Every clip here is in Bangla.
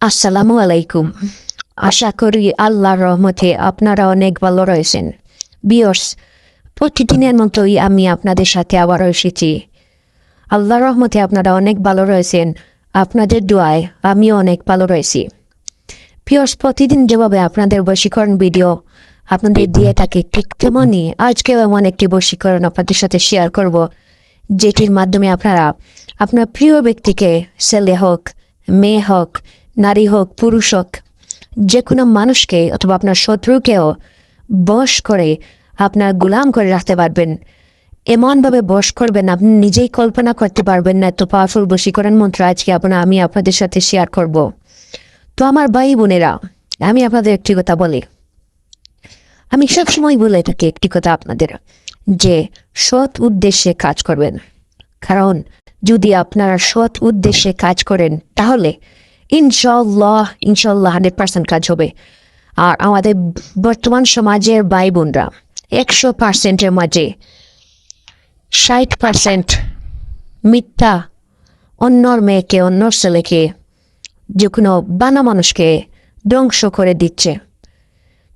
আসসালামু আলাইকুম। আশা করি আল্লাহর রহমতে আপনারা অনেক ভালো রয়েছেন। বিয়র্স, প্রতিদিনের মতোই আমি আপনাদের সাথে আবার এসেছি। আল্লাহর রহমতে আপনারা অনেক ভালো রয়েছেন। আপনাদের দোয়ায় আমিও অনেক ভালো রয়েছি। বিয়র্স, প্রতিদিন যেভাবে আপনাদের বশীকরণ ভিডিও আপনাদের দিয়ে থাকে, ঠিক তেমনই আজকেও এমন একটি বশীকরণ আপনাদের সাথে শেয়ার করব, যেটির মাধ্যমে আপনারা আপনার প্রিয় ব্যক্তিকে, ছেলে হোক, মেয়ে হোক, নারী হোক, পুরুষ হোক, যে কোনো মানুষকে অথবা আপনার শত্রুকেও বশ করে আপনার গোলাম করে রাখতে পারবেন। এমনভাবে বশ করবেন আপনি নিজেই কল্পনা করতে পারবেন না। এত পাওয়ারফুল বশীকরণ মন্ত্র আজকে আমি আপনাদের সাথে শেয়ার করব। তো আমার ভাই বোনেরা, আমি আপনাদের একটি কথা বলি, আমি সবসময় বলে থাকি একটি কথা আপনাদের, যে সৎ উদ্দেশ্যে কাজ করবেন। কারণ যদি আপনারা সৎ উদ্দেশ্যে কাজ করেন তাহলে ইনশাল্লাহ 100% কাজ হবে। আর আমাদের বর্তমান সমাজের ভাই বোনরা 100%-এর মাঝে 60% মিথ্যা, অন্যর মেয়েকে, অন্যর ছেলেকে, যে কোনো বানা মানুষকে ধ্বংস করে দিচ্ছে।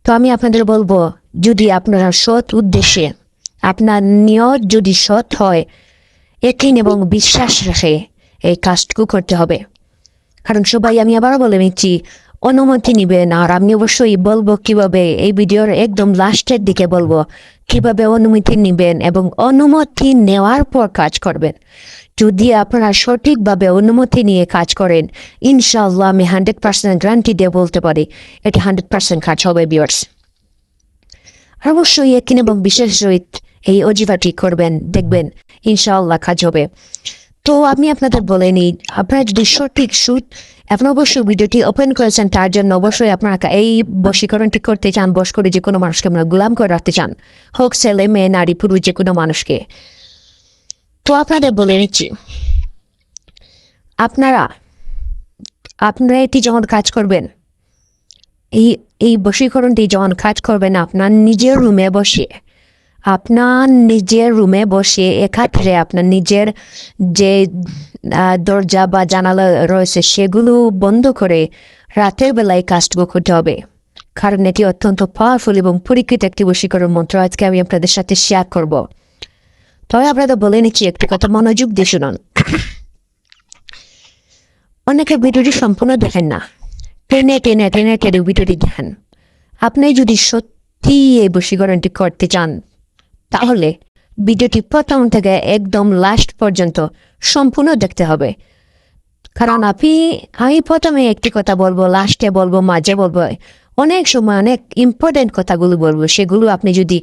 তো আমি আপনাদের বলবো, যদি আপনারা সৎ উদ্দেশ্যে, আপনার নিয়ত যদি সৎ হয়, একই এবং বিশ্বাস রেখে এই কাজটুকু করতে হবে। কারণ সবাই, আমি আবার বলে নিচ্ছি, অনুমতি নিবেন। আর আমি অবশ্যই বলবো কিভাবে, এই ভিডিওর একদম লাস্টের দিকে বলবো কিভাবে অনুমতি নিবেন এবং অনুমতি নেওয়ার পর কাজ করবেন। যদি আপনারা সঠিকভাবে অনুমতি নিয়ে কাজ করেন, ইনশাআল্লাহ আমি 100% গ্যারান্টি দিয়ে বলতে পারি এটা 100% কাজ হবে ভিউয়ার্স। অবশ্যই একই এবং বিশেষ সহিত এই অজিফাটি করবেন, দেখবেন ইনশাআল্লাহ কাজ হবে। তো আমি আপনাদের বলে নিই, আপনারা যদি সঠিক সুদ, এখন অবশ্যই ভিডিওটি ওপেন করেছেন তার জন্য অবশ্যই আপনারা এই বশীকরণটি করতে চান, বশ করে যে কোনো মানুষকে আপনারা গোলাম করে রাখতে চান, হোক ছেলে, মেয়ে, নারী, পুরুষ, যে কোনো মানুষকে। তো আপনাদের বলে নিচ্ছি, আপনারা এটি যখন কাজ করবেন, এই বশীকরণটি যখন কাজ করবেন আপনার নিজের রুমে বসে একাত্রে আপনার নিজের যে দরজা বা জানালা রয়েছে সেগুলো বন্ধ করে রাতের বেলায় কাজটুকু করতে হবে। কারণ এটি অত্যন্ত পাওয়ারফুল এবং পরীক্ষিত একটি বশীকরণ মন্ত্র আজকে আমি আপনাদের সাথে শেয়ার করব। তবে আপনারা বলে নিচ্ছি, একটি কথা মনোযোগ দিয়ে শুনুন। অনেকে ভিডিওটি সম্পূর্ণ দেখেন না, টেনে ভিডিওটি দেখেন। আপনি যদি সত্যি এই বশীকরণটি করতে চান তাহলে ভিডিওটি প্রথম থেকে একদম লাস্ট পর্যন্ত সম্পূর্ণ দেখতে হবে। কারণ আমি প্রথমে একটি কথা বলবো, লাস্টে বলবো, মাঝে বলবো, অনেক সময় অনেক ইম্পর্টেন্ট কথাগুলো বলবো, সেগুলো আপনি যদি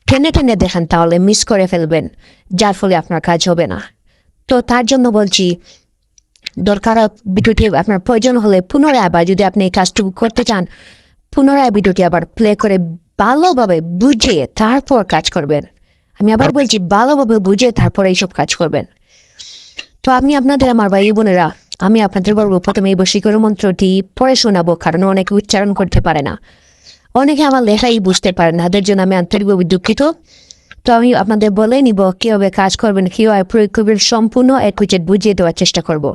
টেনে দেখেন তাহলে মিস করে ফেলবেন, যার ফলে আপনার কাজ হবে না। তো তার জন্য বলছি, দরকার ভিডিওটি আপনার প্রয়োজন হলে পুনরায় আবার, যদি আপনি এই কাজটুকু করতে চান, পুনরায় ভিডিওটি আবার প্লে করে ভালোভাবে বুঝিয়ে তারপর কাজ করবেন। আমি আবার বলছি, ভালোভাবে বুঝে তারপর এইসব কাজ করবেন। তো আমার ভাই বোনেরা, আমি আপনাদের বলবো, প্রথমে এই বশীকরণ মন্ত্রটি পড়ে শোনাবো, কারণ অনেকে উচ্চারণ করতে পারে না, অনেকে আমার লেখাই বুঝতে পারে না, তাদের জন্য আমি আন্তরিকভাবে দুঃখিত। তো আমি আপনাদের বলে নিব কিভাবে কাজ করবেন, কিভাবে প্রয়োগ করবেন, সম্পূর্ণ বুঝিয়ে দেওয়ার চেষ্টা করব।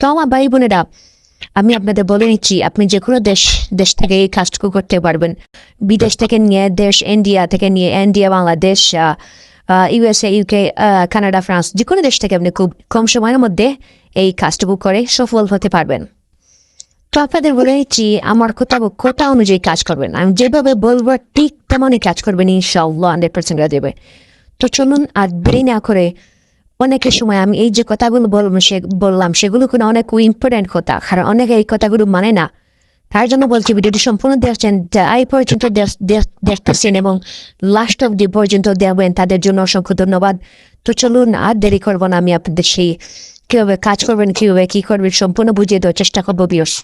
তো আমার ভাই বোনেরা, আমি আপনাদের বলে নিচ্ছি, আপনি যে কোনো দেশ থেকে এই কাজটুকু করতে পারবেন। বিদেশ থেকে নিয়ে, ইন্ডিয়া থেকে নিয়ে, India, Bangladesh, USA, UK, Canada, France, যে কোনো দেশ থেকে আপনি খুব কম সময়ের মধ্যে এই কাজটুকু করে সফল হতে পারবেন। তো আপনাদের বলে নিচ্ছি, আমার কথা অনুযায়ী কাজ করবেন। আমি যেভাবে বলবো ঠিক তেমনই কাজ করবেন, ইনশাআল্লাহ 100% কাজ হবে। তো চলুন আর দেরি না করে, অনেকের সময় আমি এই যে কথাগুলো বললাম সেগুলো কোনো অনেক ইম্পর্টেন্ট কথা, কারণ অনেকে এই কথাগুলো মানে না। তার জন্য বলছি, ভিডিওটি সম্পূর্ণ দেখছেন, এই পর্যন্ত দেখতেছেন এবং লাস্ট অব দি পর্যন্ত দেখবেন, তাদের জন্য অসংখ্য ধন্যবাদ। তো চলুন আর দেরি করবো না, আমি আপনাদের সেই কীভাবে কাজ করবেন, কীভাবে কী করবেন সম্পূর্ণ বুঝিয়ে দেওয়ার চেষ্টা করবো ভিউয়ার্স।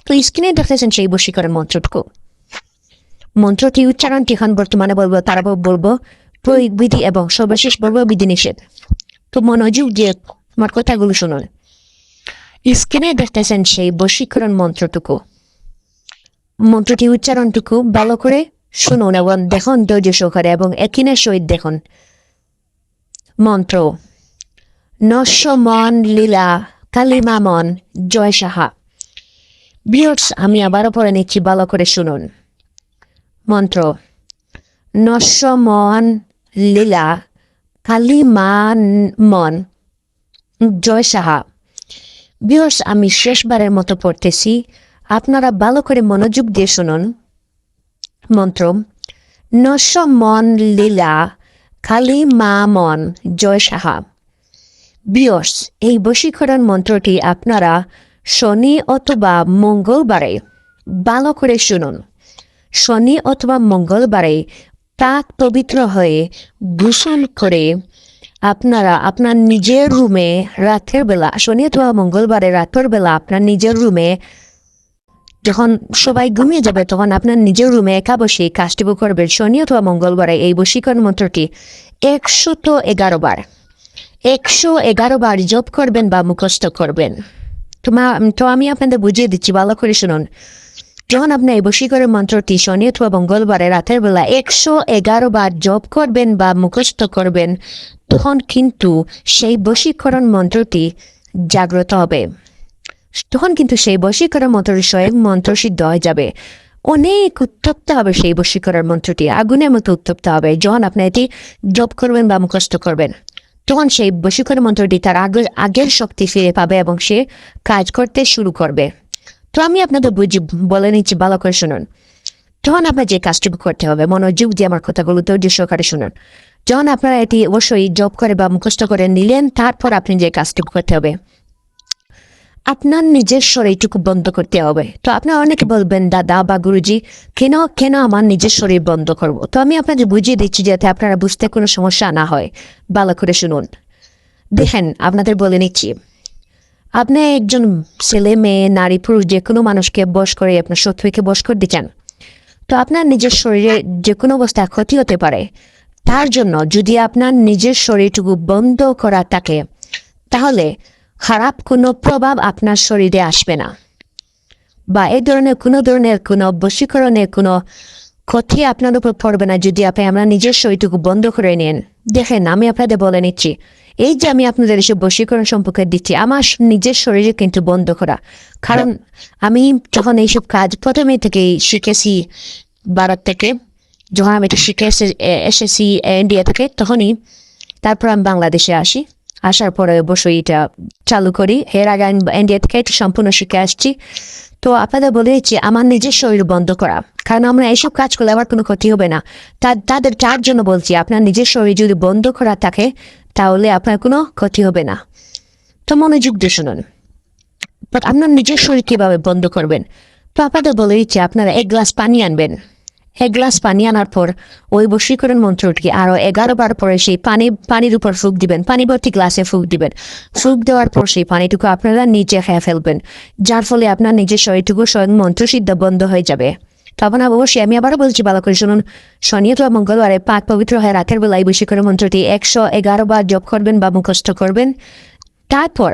তো স্ক্রিনে দেখতেছেন সেই বশীকরণ মন্ত্রটি উচ্চারণটি এখন বর্তমানে বলবো, তারপর বলবো প্রয়োগ বিধি এবং সর্বশেষ বলবো বিধিনিষেধ। তো মনোযোগ দিয়ে আমার কথাগুলো শুনুন। স্ক্রিনে দেখতেছেন সেই বশীকরণ মন্ত্রটি উচ্চারণটুকু ভালো করে শুনুন এবং দেখুন ধৈর্য সহকারে, এবং একিনের সহিত দেখুন। মন্ত্র: নস্য মন লীলা কালিমা মন জয় সাহা। ভিউয়ার্স, আমি আবারও পড়ে নিচ্ছি, ভালো করে শুনুন। মন্ত্র: নস্য মন লীলা কালী মান মন জয় সাহা। ভিউয়ার্স, আমি শেষবারের মতো পড়তেছি, আপনারা ভালো করে মনোযোগ দিয়ে শুনুন। মন্ত্র: নস্য মন লীলা কালী মা মন জয় সাহা। ভিউয়ার্স, এই বশীকরণ মন্ত্রটি আপনারা শনি অথবা মঙ্গলবারে, ভালো করে শুনুন, শনি অথবা মঙ্গলবারে প্রাক পবিত্র হয়ে গোসল করে আপনারা আপনার নিজের রুমে রাতের বেলা, শনি অথবা মঙ্গলবারে রাতের বেলা আপনার নিজের রুমে, যখন সবাই ঘুমিয়ে যাবে তখন আপনার নিজের রুমে একা বসে কাজটি করবেন। শনি অথবা মঙ্গলবারে এই বশীকরণ মন্ত্রটি 111 বার 111 বার জপ করবেন বা মুখস্থ করবেন। তো আমি আপনাদের বুঝিয়ে দিচ্ছি, ভালো করে শুনুন। যখন আপনি এই বশীকরণ মন্ত্রটি শনি অথবা মঙ্গলবারে রাতের বেলা 111 বার জপ করবেন বা মুখস্থ করবেন, তখন কিন্তু সেই বশীকরণ মন্ত্রটি জাগ্রত হবে। তখন কিন্তু সেই বশীকরণ মন্ত্রটি স্বয়ং মন্ত্র সিদ্ধ হয়ে যাবে। অনেক উত্তপ্ত হবে সেই বশীকরণ মন্ত্রটি, আগুনের মতো উত্তপ্ত হবে। যখন আপনি এটি জপ করবেন বা মুখস্থ করবেন, তখন সেই বশীকরণ মন্ত্রটি তার আগের শক্তি ফিরে পাবে এবং সে কাজ করতে শুরু করবে। তো আমি আপনাদের বলে নিচ্ছি, ভালো করে শুনুন। তখন আপনার যে কাজটি করতে হবে, মনোযোগ দিয়ে আমার কথাগুলো ধৈর্য সহকারে শুনুন। যখন আপনারা এটি অবশ্যই জপ করে বা মুখস্থ করে নিলেন, তারপর আপনি যে কাজটি করতে হবে, আপনার নিজের শরীরটুকু বন্ধ করতে হবে। তো আপনারা অনেকে বলবেন, দাদা বা গুরুজি, কেন আমার নিজের শরীর বন্ধ করব? তো আমি আপনাদের বুঝিয়ে দিচ্ছি যাতে আপনারা বুঝতে কোনো সমস্যা না হয়। ভালো করে শুনুন। দেখেন, আপনাদের বলে নিচ্ছি, আপনি একজন ছেলে, মেয়ে, নারী, পুরুষ যে কোনো মানুষকে বশ করে আপনার শত্রুকে বশ করতে চান। তো আপনার নিজের শরীরে যে কোনো অবস্থায় ক্ষতি হতে পারে। তার জন্য যদি আপনার নিজের শরীরটুকু বন্ধ করা থাকে, তাহলে খারাপ কোনো প্রভাব আপনার শরীরে আসবে না, বা এই ধরনের কোনো বশীকরণের কোনো ক্ষতি আপনার উপর পড়বে না যদি আপনি আপনার নিজের শরীরটুকু বন্ধ করে নেন। দেখেন, আমি আপনাদের বলে নিচ্ছি, এই যে আমি আপনাদের এসব বশীকরণ সম্পর্কে দিচ্ছি, আমার নিজের শরীরে কিন্তু বন্ধ করা। কারণ আমি যখন এইসব কাজ প্রথমে থেকেই শিখেছি ভারত থেকে, যখন আমি এটা শিখে এসেছি ইন্ডিয়া থেকে, তখনই তারপর আমি বাংলাদেশে আসি। আসার পরে অবশ্যই এটা চালু করি। এর আগে আমি ইন্ডিয়া থেকে এটা সম্পূর্ণ শিখে আসছি। তো আপনাদের বলে দিচ্ছি, আমার নিজের শরীর বন্ধ করা, কারণ আমরা এইসব কাজ করলে আমার কোনো ক্ষতি হবে না। তার জন্য বলছি, আপনার নিজের শরীর যদি বন্ধ করা থাকে, তাহলে আপনার কোনো ক্ষতি হবে না। তো মনোযোগ দিয়ে শুনুন, আপনার নিজের শরীর কিভাবে বন্ধ করবেন। তো আপনাদের বলে দিচ্ছি, আপনারা 1 গ্লাস পানি আনবেন। 1 গ্লাস পানি আনার পর ওই বশীকরণ মন্ত্রটি আরো 11 বার পরে সেই পানির উপর ফুঁক দিবেন, পানি ভর্তি গ্লাসে ফুঁক দিবেন। ফুঁক দেওয়ার পর সেই পানিটুকু আপনারা নিচে খেয়ে ফেলবেন, যার ফলে আপনার নিজের শরীরটুকু স্বয়ং মন্ত্রসিদ্ধ বন্ধ হয়ে যাবে। তখন অবশ্যই আমি আবারও বলছি, ভালো করে শুনুন। শনি অথবা মঙ্গলবারে পাক পবিত্র হয়ে রাতের বেলায় বশীকরণ মন্ত্রটি 111 বার জপ করবেন বা মুখস্থ করবেন। তারপর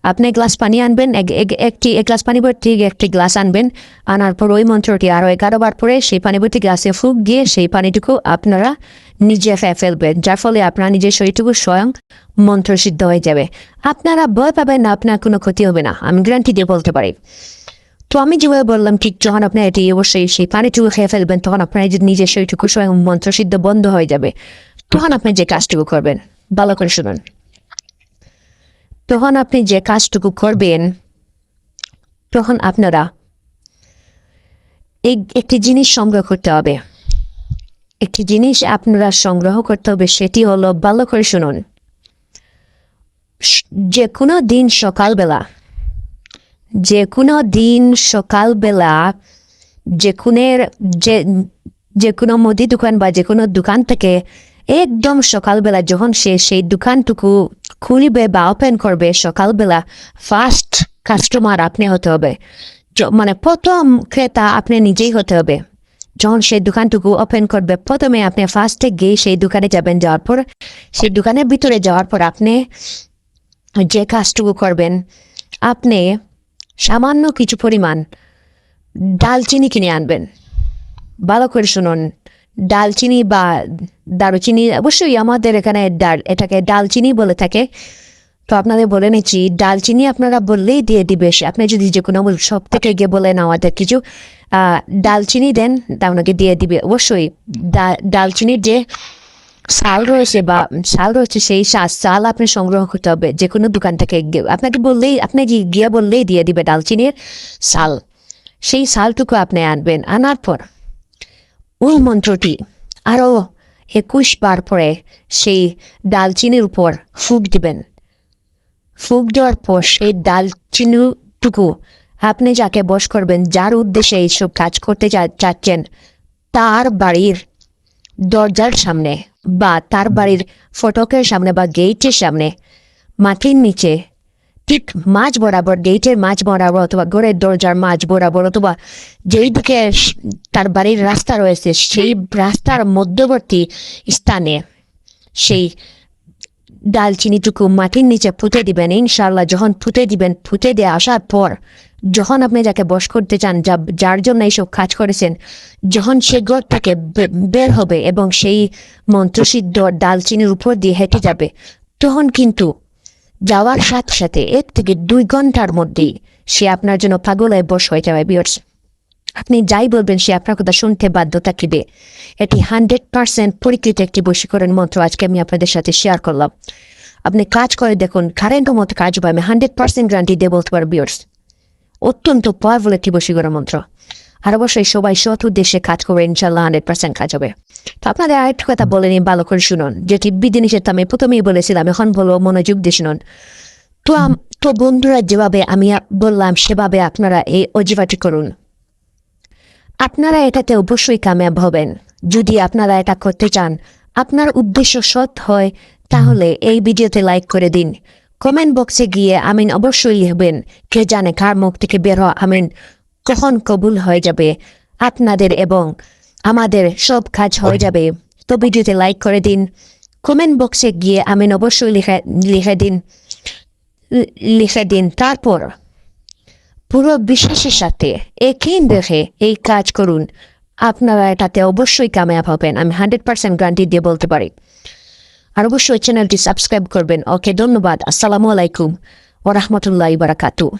আপনি গ্লাস পানি আনবেন, এক গ্লাস পানি ভর্তি একটি গ্লাস আনবেন। আনার পর ওই মন্ত্রটি আরো 11 বার পরে সেই পানি ভর্তি গ্লাসে ফুঁক দিয়ে সেই পানিটুকু আপনারা নিজে ফেলবেন, যার ফলে আপনার নিজের শরীরটুকু স্বয়ং মন্ত্রসিদ্ধ হয়ে যাবে। আপনারা ভয় পাবেন না, আপনার কোনো ক্ষতি হবে না, আমি গ্যারান্টি দিয়ে বলতে পারি। তো আমি যেভাবে বললাম, ঠিক যখন আপনি এটি অবশ্যই সেই পানিটুকু খেয়ে ফেলবেন, তখন আপনার নিজের শরীরটুকু স্বয়ং মন্ত্রসিদ্ধ বন্ধ হয়ে যাবে। তখন আপনি যে কাজটুকু করবেন, ভালো করে শুনুন। তখন আপনি যে কাজটুকু করবেন, তখন আপনারা একটি জিনিস সংগ্রহ করতে হবে। একটি জিনিস আপনারা সংগ্রহ করতে হবে, সেটি হলো, ভালো করে শুনুন, যে কোনো দিন সকালবেলা যে কোনো মুদি দোকান বা যে কোনো দোকান থেকে একদম সকালবেলা যখন সেই দোকানটুকু খুলবে বা ওপেন করবে, সকালবেলা ফার্স্ট কাস্টমার আপনি হতে হবে, মানে প্রথম ক্রেতা আপনি নিজেই হতে হবে। যখন সেই দোকানটুকু ওপেন করবে, প্রথমে আপনি ফার্স্টে গিয়ে সেই দোকানে যাবেন। যাওয়ার পর সেই দোকানের ভিতরে যাওয়ার পর আপনি যে কাজটুকু করবেন, আপনি সামান্য কিছু পরিমাণ ডালচিনি কিনে আনবেন। ভালো করে শুনুন, ডালচিনি বা দারুচিনি, অবশ্যই আমাদের এখানে এটাকে ডালচিনি বলে থাকে। তো আপনাদের বলে নিচ্ছি, ডালচিনি আপনারা বললেই দিয়ে দিবে সে। আপনি যদি যে কোনো সব থেকে গিয়ে বলেন আমাদের কিছু ডালচিনি দেন, তা ওনাকে দিয়ে দিবে অবশ্যই। ডালচিনির যে চাল রয়েছে বা চাল রয়েছে, সেই চাল আপনি সংগ্রহ করতে হবে যে কোনো দোকান থেকে। আপনাকে বললেই, আপনি গিয়ে বললেই দিয়ে দিবে ডালচিনির চাল। সেই চালটুকু আপনি আনবেন, আনার পর ওই মন্ত্রটি আরও 21 বার পরে সেই ডালচিনির উপর ফুঁক দিবেন। ফুঁক দেওয়ার পর সেই ডালচিনিটুকু আপনি যাকে বশ করবেন, যার উদ্দেশ্যে এইসব কাজ করতে চাচ্ছেন, তার বাড়ির দরজার সামনে বা তার বাড়ির ফটকের সামনে বা গেটের সামনে মাটির নিচে ঠিক মাঝ বরাবর, গেটের মাঝ বরাবর অথবা ঘরের দরজার মাঝ বরাবর অথবা যেই দিকে তার বাড়ির রাস্তা রয়েছে সেই রাস্তার মধ্যবর্তী স্থানে সেই ডালচিনিটুকু মাটির নিচে পুঁতে দিবেন। ইনশাআল্লাহ যখন পুঁতে দিবেন, পুঁতে দিয়ে আসার পর যখন আপনি যাকে বশ করতে চান, যার জন্য এইসব কাজ করেছেন, যখন সে ঘর থেকে বের হবে এবং সেই মন্ত্রসিদ্ধ ডালচিনির উপর দিয়ে হেঁটে যাবে, তখন কিন্তু যাওয়ার সাথে সাথে 1 থেকে 2 ঘন্টার মধ্যেই সে আপনার জন্য পাগলায় বশ হয়ে যাবে। ভিউয়ার্স, আপনি যাই বলবেন সে আপনার কথা শুনতে বাধ্য থাকবে। এটি 100% পরীক্ষিত একটি বশীকরণ মন্ত্র আজকে আমি আপনাদের সাথে শেয়ার করলাম। আপনি কাজ করে দেখুন, কারেন্টের মতো কাজ হবে। আমি 100% গ্যারান্টি দিয়ে বলতে পারবো ভিউয়ার্স, অত্যন্ত পাওয়ারফুল একটি বশীকরণ মন্ত্র। আর অবশ্যই সবাই সৎ উদ্দেশ্যে কাজ করবে, ইনশাল্লাহ 100% কাজ হবে। তো আপনাদের আরেকটা কথা বলে নিই, ভালো করে শুনুন, যেটি বিধিনিষেধ আমি প্রথমেই বলেছিলাম, এখন বলবো মনোযোগ দিয়ে শুনুন। তো বন্ধুরা, যেভাবে আমি বললাম সেভাবে আপনারা এই অজিফাটি করুন। আপনারা এটাতে অবশ্যই কামিয়াব হবেন। যদি আপনারা এটা করতে চান, আপনার উদ্দেশ্য সৎ হয়, তাহলে এই ভিডিওতে লাইক করে দিন। কমেন্ট বক্সে গিয়ে আমিন অবশ্যই লিখবেন। কে জানে কার মুখ থেকে বের হওয়া আমিন কখন কবুল হয়ে যাবে আপনাদের এবং আমাদের সব কাজ হয়ে যাবে। তো ভিডিওতে লাইক করে দিন, কমেন্ট বক্সে গিয়ে আমিন অবশ্যই লিখে দিন। তারপর পুরো বিশ্বাসের সাথে একই দেখে এই কাজ করুন, আপনারা এটাতে অবশ্যই কামিয়াব হবেন। আমি 100% গ্যারান্টি দিয়ে বলতে পারি। আর অবশ্যই চ্যানেলটি সাবস্ক্রাইব করবেন। ওকে, ধন্যবাদ। আসসালামু আলাইকুম ওয়া রাহমাতুল্লাহি ওয়া বারাকাতুহু।